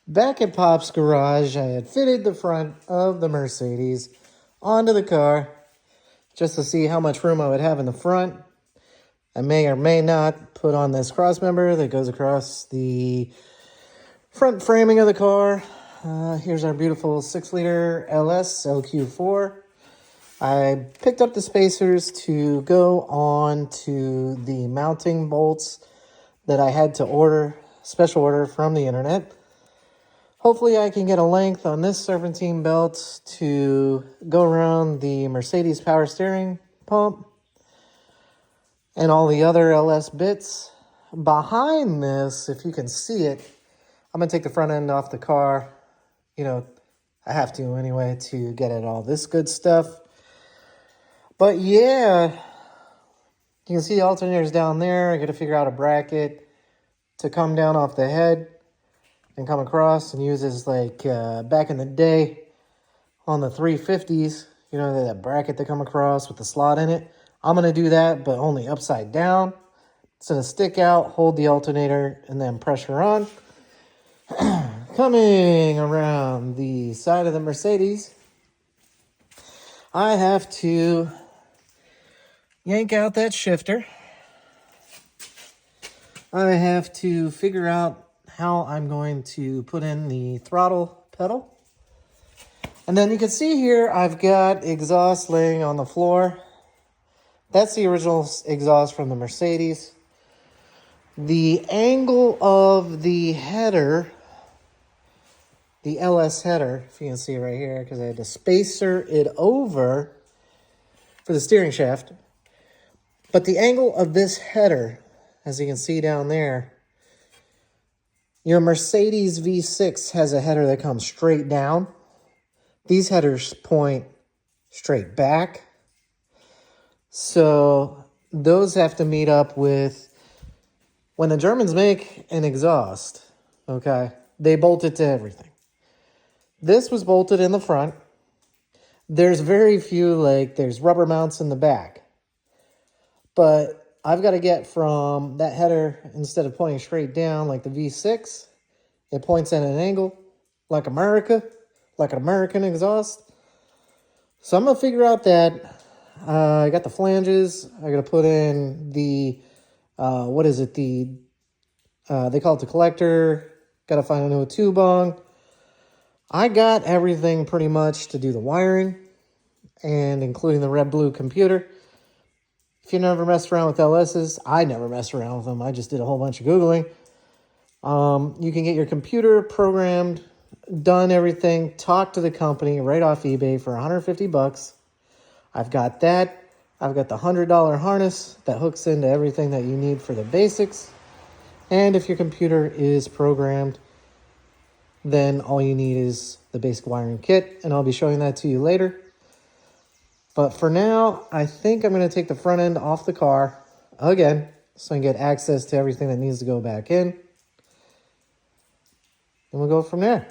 Back at Pop's garage, I had fitted the front of the Mercedes onto the car just to see how much room I would have in the front. I may or may not put on this cross member that goes across the front framing of the car. Here's our beautiful 6-liter LS LQ4. I picked up the spacers to go on to the mounting bolts that I had to order, special order from the internet. Hopefully I can get a length on this serpentine belt to go around the Mercedes power steering pump and all the other LS bits. Behind this, if you can see it, I'm going to take the front end off the car. You know, I have to anyway to get at all this good stuff. But yeah, you can see the alternators down there. I got to figure out a bracket to come down off the head and come across and use as like back in the day on the 350s, you know, that bracket that come across with the slot in it. I'm going to do that, but only upside down. It's going to stick out, hold the alternator, and then pressure on. Coming around the side of the Mercedes, I have to yank out that shifter. I have to figure out how I'm going to put in the throttle pedal. And then you can see here, I've got exhaust laying on the floor. That's the original exhaust from the Mercedes. The angle of the header, the LS header, if you can see right here, because I had to spacer it over for the steering shaft. But the angle of this header, as you can see down there, your Mercedes V6 has a header that comes straight down. These headers point straight back. So those have to meet up with, when the Germans make an exhaust, okay, they bolt it to everything. This was bolted in the front. There's very few, like there's rubber mounts in the back. But I've got to get from that header, instead of pointing straight down like the V6, it points at an angle like America, like an American exhaust. So I'm going to figure out that. I got the flanges. I got to put in the, what is it? They call it the collector. Got to find a new tube bung. I got everything pretty much to do the wiring, and including the red blue computer. If you never messed around with LSs, I never messed around with them. I just did a whole bunch of Googling. You can get your computer programmed, done everything, talk to the company right off eBay for $150. I've got that. I've got the $100 harness that hooks into everything that you need for the basics. And if your computer is programmed, then all you need is the basic wiring kit, and I'll be showing that to you later. But for now, I think I'm going to take the front end off the car again so I can get access to everything that needs to go back in. And we'll go from there.